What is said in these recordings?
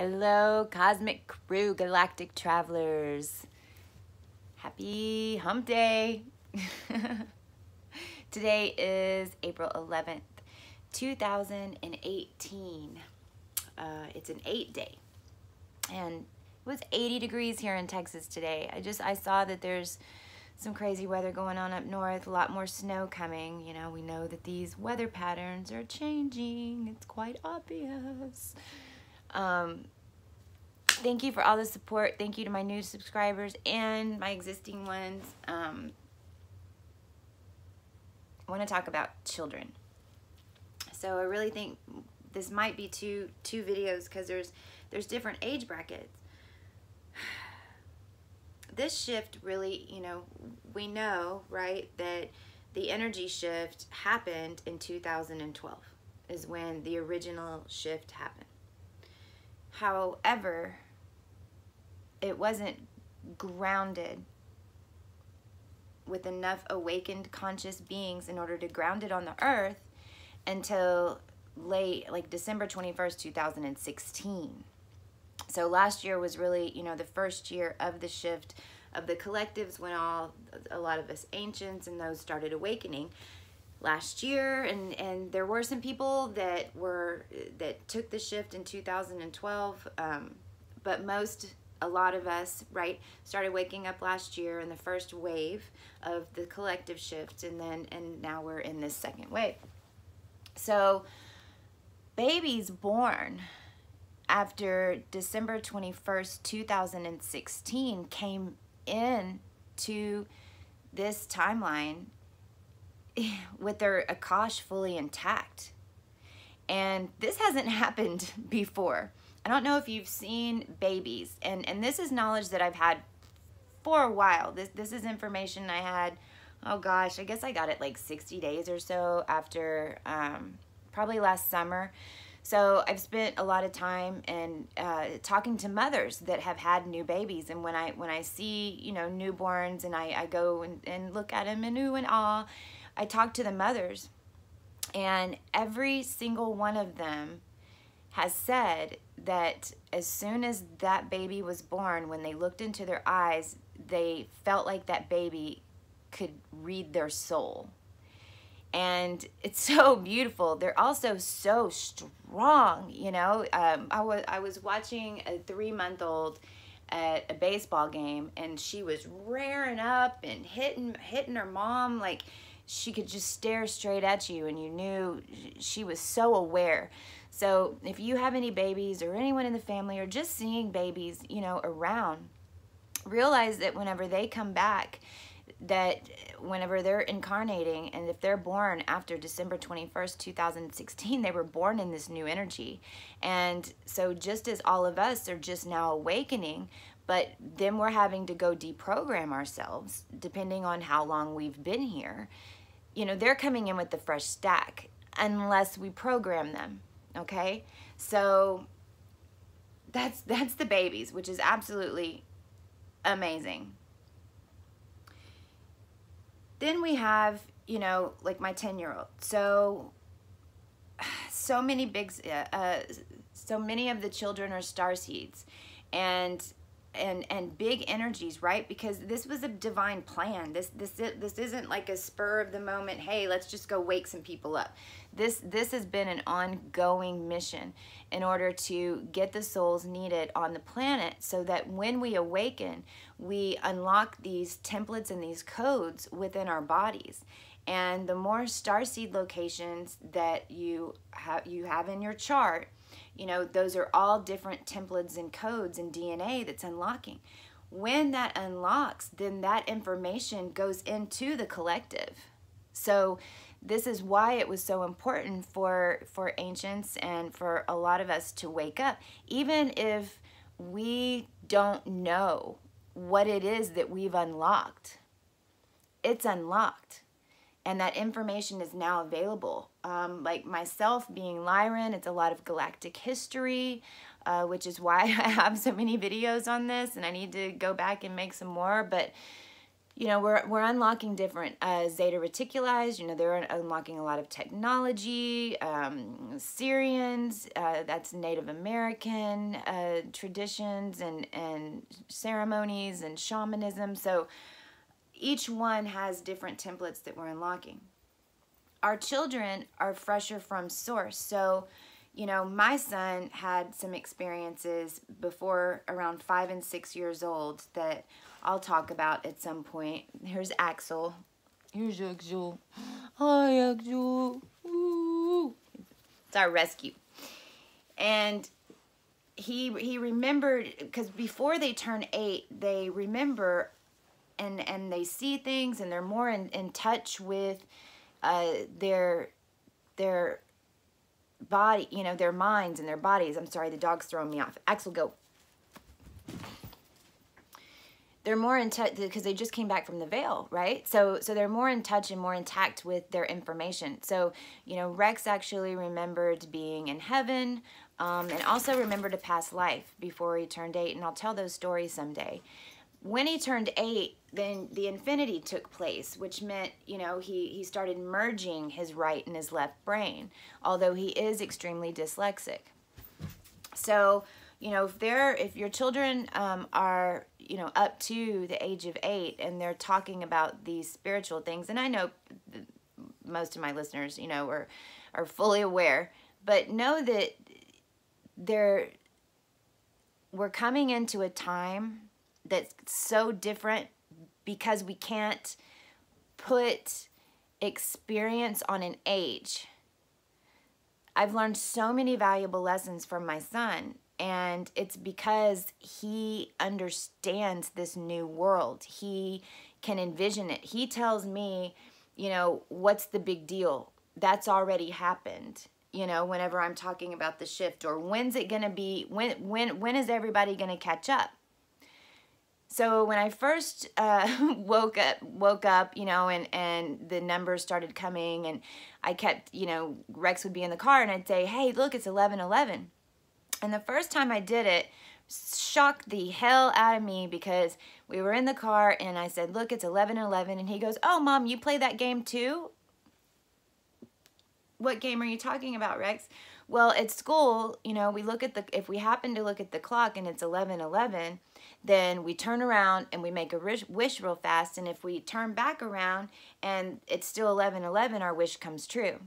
Hello, cosmic crew, galactic travelers. Happy hump day. Today is April 11th, 2018. It's an 8-day. And it was 80 degrees here in Texas today. I saw that there's some crazy weather going on up north, a lot more snow coming. You know, we know that these weather patterns are changing. It's quite obvious. Thank you for all the support. Thank you to my new subscribers and my existing ones. I want to talk about children. So I really think this might be two videos because there's different age brackets. This shift really, you know, we know, right, that the energy shift happened in 2012 is when the original shift happened. However, it wasn't grounded with enough awakened conscious beings in order to ground it on the earth until late, like December 21st, 2016. So last year was really, you know, the first year of the shift of the collectives when a lot of us ancients and those started awakening last year, and there were some people that took the shift in 2012, but a lot of us, right, started waking up last year in the first wave of the collective shift, and now we're in this second wave. So babies born after December 21st, 2016 came into this timeline with their Akash fully intact. And this hasn't happened before. I don't know if you've seen babies, and this is knowledge that I've had for a while. This is information I had, oh gosh, I guess I got it like 60 days or so after, probably last summer. So I've spent a lot of time and talking to mothers that have had new babies, and when I see, you know, newborns, and I go and look at them in ooh and ah, I talk to the mothers, and every single one of them has said that as soon as that baby was born, when they looked into their eyes, they felt like that baby could read their soul. And it's so beautiful. They're also so strong, you know. I was watching a 3-month-old at a baseball game, and she was rearing up and hitting her mom. Like, she could just stare straight at you, and you knew she was so aware. So if you have any babies or anyone in the family, or just seeing babies, you know, around, realize that whenever they come back, that whenever they're incarnating, and if they're born after December 21st, 2016, they were born in this new energy. And so just as all of us are just now awakening, but then we're having to go deprogram ourselves, depending on how long we've been here, you know, they're coming in with the fresh stack, unless we program them, okay? So that's the babies, which is absolutely amazing. Then we have, you know, like my 10-year-old. So many of the children are starseeds, and big energies, right? Because this was a divine plan. This isn't like a spur of the moment, hey, let's just go wake some people up. This has been an ongoing mission in order to get the souls needed on the planet, so that when we awaken, we unlock these templates and these codes within our bodies. And the more starseed locations that you have in your chart, you know, those are all different templates and codes and DNA that's unlocking. When that unlocks, then that information goes into the collective. So this is why it was so important for ancients and for a lot of us to wake up. Even if we don't know what it is that we've unlocked, it's unlocked. And that information is now available. Like myself being Lyran, it's a lot of galactic history, which is why I have so many videos on this, and I need to go back and make some more. But you know, we're unlocking different Zeta Reticuli. You know, they're unlocking a lot of technology, Syrians, that's Native American traditions and ceremonies and shamanism. So each one has different templates that we're unlocking. Our children are fresher from source. So, you know, my son had some experiences before around 5 and 6 years old that I'll talk about at some point. Here's Axel. Here's Axel. Hi, Axel. Ooh. It's our rescue. And he remembered, because before they turn 8, they remember and they see things, and they're more in touch with their body, you know, their minds and their bodies. I'm sorry, the dog's throwing me off. Axel, go. They're more in touch because they just came back from the veil, right? So they're more in touch and more intact with their information. So, you know, Rex actually remembered being in heaven, and also remembered a past life before he turned 8, and I'll tell those stories someday. When he turned 8, then the infinity took place, which meant, you know, he started merging his right and his left brain, although he is extremely dyslexic. So, you know, if your children are, you know, up to the age of 8 and they're talking about these spiritual things, and I know most of my listeners, you know, are fully aware, but know that we're coming into a time that's so different because we can't put experience on an age. I've learned so many valuable lessons from my son, and it's because he understands this new world. He can envision it. He tells me, you know, what's the big deal? That's already happened. You know, whenever I'm talking about the shift, or when's it going to be, when is everybody going to catch up? So when I first woke up, you know, and the numbers started coming, and I kept, you know, Rex would be in the car, and I'd say, hey, look, it's 11:11. And the first time I did it, shocked the hell out of me, because we were in the car, and I said, look, it's 11:11, and he goes, oh, Mom, you play that game too? What game are you talking about, Rex? Well, at school, you know, we look at if we happen to look at the clock and it's 11:11, then we turn around and we make a wish real fast. And if we turn back around and it's still 11:11, our wish comes true.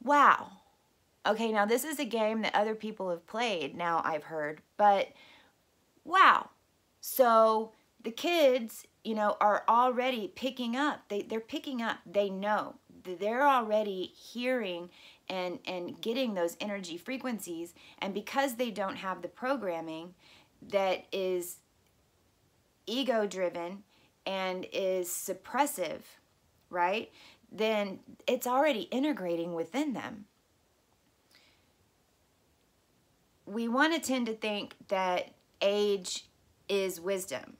Wow. Okay, now this is a game that other people have played, now I've heard, but wow. So the kids, you know, are already picking up. They're picking up. They know. They're already hearing and getting those energy frequencies, and because they don't have the programming that is ego driven and is suppressive, right, then it's already integrating within them. We want to tend to think that age is wisdom,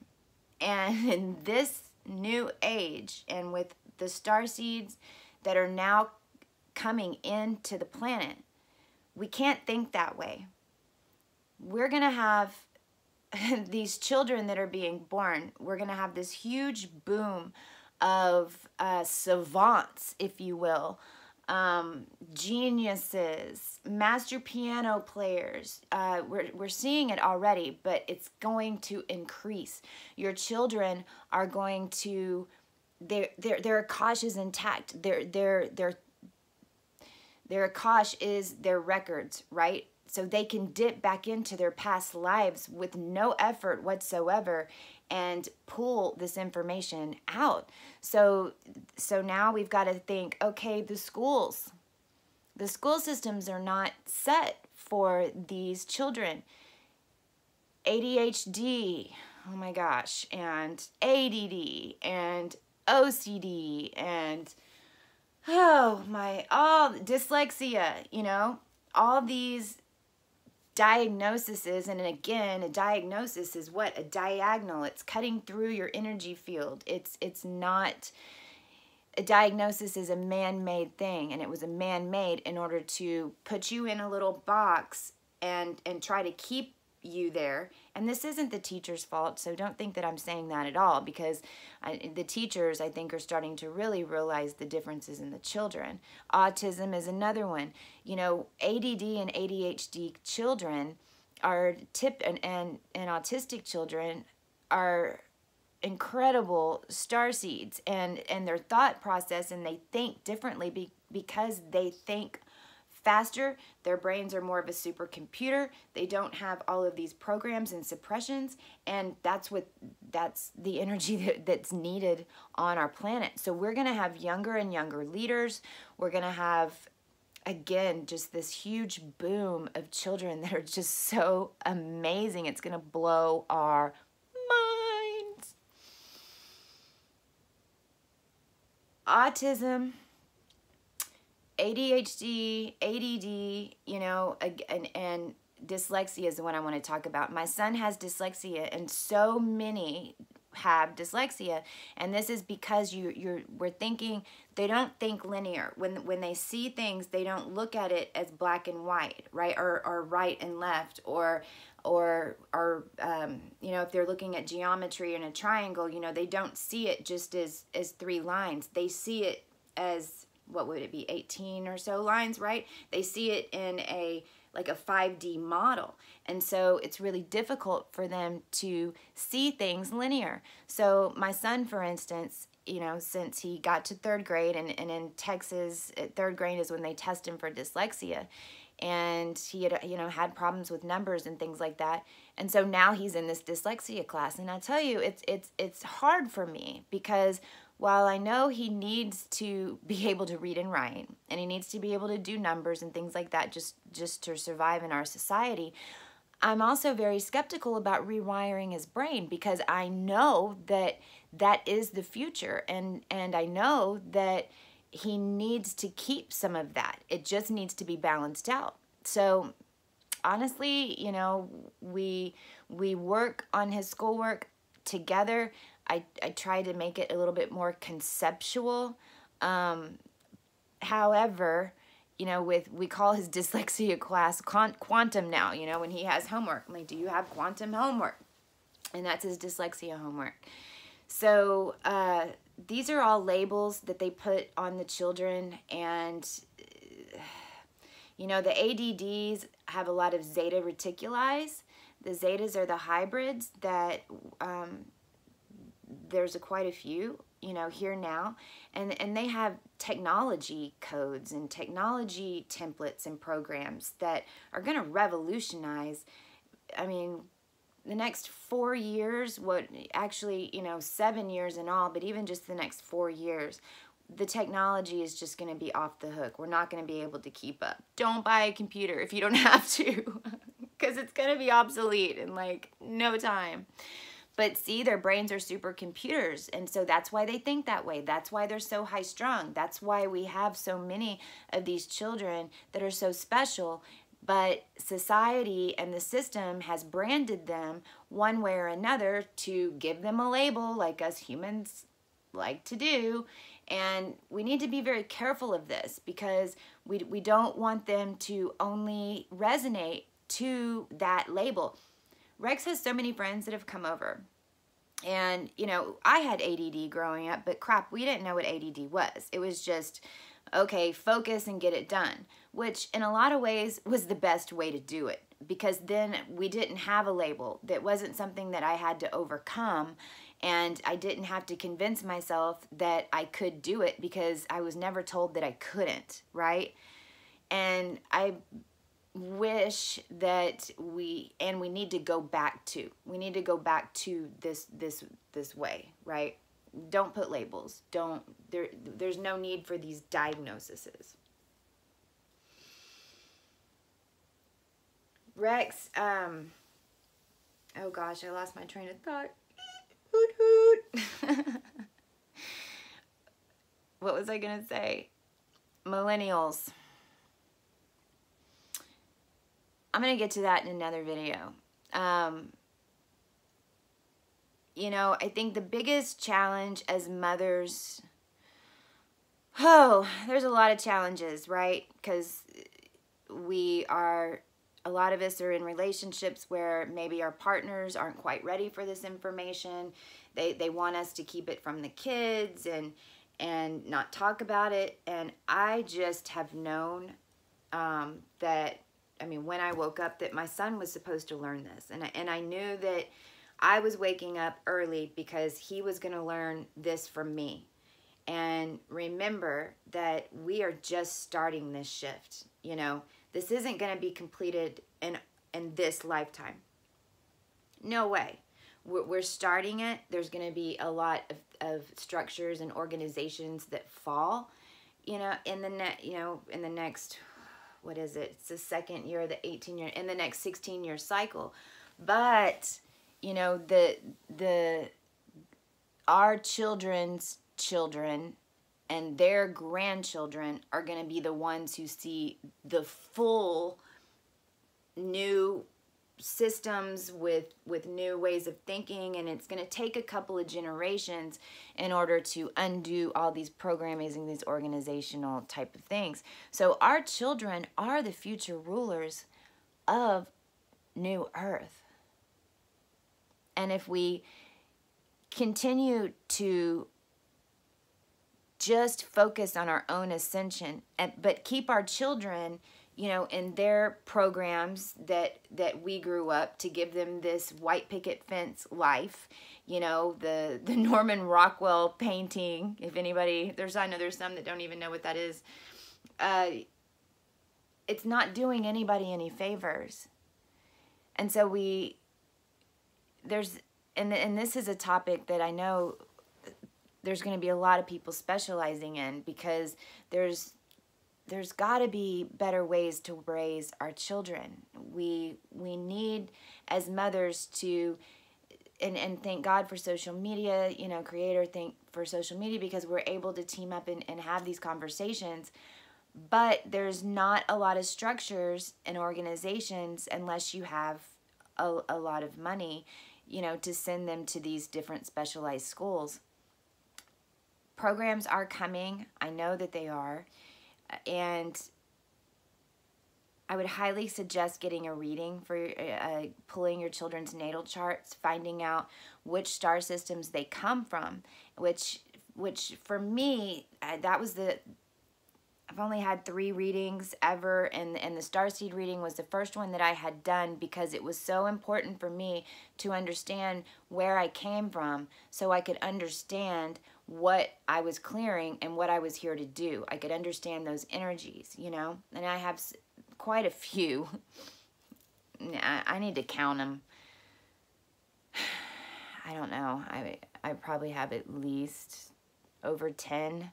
and in this new age, and with the star seeds that are now coming into the planet, we can't think that way. We're going to have these children that are being born. We're going to have this huge boom of savants, if you will, geniuses, master piano players. We're seeing it already, but it's going to increase. Your children are going to, their Akash is intact. Their Akash is their records, right? So they can dip back into their past lives with no effort whatsoever and pull this information out. So now we've got to think, okay, the school systems are not set for these children. ADHD, oh my gosh, and ADD, and OCD, and dyslexia, you know, all these diagnoses. And again, a diagnosis is what? A diagonal. It's cutting through your energy field. It's not, a diagnosis is a man-made thing, and it was a man-made in order to put you in a little box and try to keep you there. And this isn't the teacher's fault, so don't think that I'm saying that at all, because the teachers, I think, are starting to really realize the differences in the children. Autism is another one. You know, ADD and ADHD children are and autistic children are incredible starseeds, and their thought process, and they think differently because they think faster. Their brains are more of a supercomputer. They don't have all of these programs and suppressions, and that's the energy that's needed on our planet. So we're going to have younger and younger leaders. We're going to have, again, just this huge boom of children that are just so amazing. It's going to blow our minds. Autism, ADHD, ADD, you know, and dyslexia is the one I want to talk about. My son has dyslexia, and so many have dyslexia, and this is because we're thinking, they don't think linear. When they see things, they don't look at it as black and white, right, or right and left, or you know, if they're looking at geometry in a triangle, you know, they don't see it just as 3 lines. They see it as, what would it be, 18 or so lines, right? They see it in like a 5D model. And so it's really difficult for them to see things linear. So my son, for instance, you know, since he got to 3rd grade, and in Texas, 3rd grade is when they test him for dyslexia. And he had, you know, had problems with numbers and things like that. And so now he's in this dyslexia class. And I tell you, it's hard for me, because while I know he needs to be able to read and write, and he needs to be able to do numbers and things like that just to survive in our society, I'm also very skeptical about rewiring his brain, because I know that that is the future, and I know that he needs to keep some of that. It just needs to be balanced out. So honestly, you know, we work on his schoolwork together. I try to make it a little bit more conceptual. However, you know, we call his dyslexia class quantum now, you know, when he has homework. I'm like, do you have quantum homework? And that's his dyslexia homework. So these are all labels that they put on the children. And, you know, the ADDs have a lot of zeta reticuli. The zetas are the hybrids that... there's quite a few, you know, here now, and they have technology codes and technology templates and programs that are going to revolutionize, I mean, the next 4 years, actually, you know, 7 years in all, but even just the next 4 years, the technology is just going to be off the hook. We're not going to be able to keep up. Don't buy a computer if you don't have to, because it's going to be obsolete in like no time. But see, their brains are supercomputers, and so that's why they think that way. That's why they're so high strung. That's why we have so many of these children that are so special. But society and the system has branded them one way or another to give them a label, like us humans like to do. And we need to be very careful of this, because we don't want them to only resonate to that label. Rex has so many friends that have come over. And, you know, I had ADD growing up, but crap, we didn't know what ADD was. It was just, okay, focus and get it done, which in a lot of ways was the best way to do it, because then we didn't have a label. That wasn't something that I had to overcome, and I didn't have to convince myself that I could do it, because I was never told that I couldn't, right? And I wish that we need to go back to this way, right? Don't put labels. There's no need for these diagnoses. Rex, oh gosh, I lost my train of thought. Hoot hoot. What was I gonna say? Millennials. I'm going to get to that in another video. You know, I think the biggest challenge as mothers, there's a lot of challenges, right? Because we are a lot of us are in relationships where maybe our partners aren't quite ready for this information. They want us to keep it from the kids and not talk about it. And I just have known that, I mean, when I woke up, that my son was supposed to learn this. And I knew that I was waking up early because he was going to learn this from me. And remember that we are just starting this shift. You know, this isn't going to be completed in this lifetime. No way. We're starting it. There's going to be a lot of structures and organizations that fall, you know, in the next, what is it? It's the second year of the 18-year, in the next 16-year cycle. But, you know, our children's children and their grandchildren are going to be the ones who see the full new systems with new ways of thinking, and it's going to take a couple of generations in order to undo all these programming and these organizational type of things. So our children are the future rulers of New Earth. And if we continue to just focus on our own ascension, but keep our children, you know, in their programs that we grew up to give them this white picket fence life, you know, the Norman Rockwell painting. If anybody, I know there's some that don't even know what that is. It's not doing anybody any favors. And so and this is a topic that I know there's going to be a lot of people specializing in, because there's got to be better ways to raise our children. We need, as mothers, to, and thank God for social media, you know, Creator, thank for social media, because we're able to team up and have these conversations. But there's not a lot of structures and organizations unless you have a lot of money, you know, to send them to these different specialized schools. Programs are coming. I know that they are. And I would highly suggest getting a reading for pulling your children's natal charts, finding out which star systems they come from, which for me, that was I've only had 3 readings ever, and the StarSeed reading was the first one that I had done, because it was so important for me to understand where I came from so I could understand what I was clearing and what I was here to do. I could understand those energies, you know, and I have quite a few. I need to count them. I don't know. I probably have at least over 10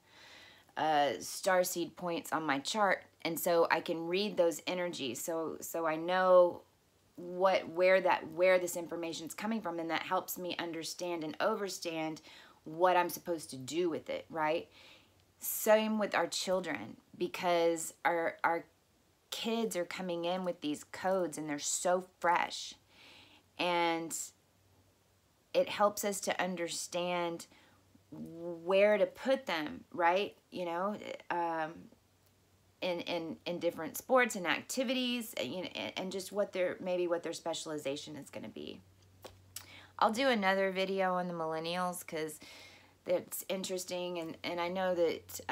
starseed points on my chart, and so I can read those energies, so I know where this information is coming from, and that helps me understand and overstand what I'm supposed to do with it, right? Same with our children, because our kids are coming in with these codes, and they're so fresh, and it helps us to understand where to put them, right? You know, in different sports and activities, you know, and just what their specialization is going to be. I'll do another video on the millennials, because that's interesting, and I know that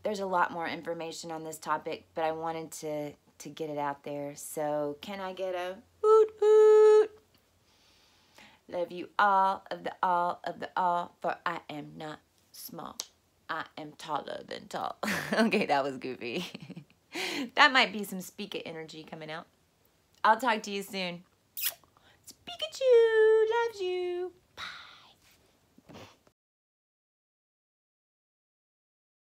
there's a lot more information on this topic, but I wanted to get it out there. So can I get a hoot hoot? Love you all of the all, for I am not small. I am taller than tall. Okay, that was goofy. That might be some speaker energy coming out. I'll talk to you soon.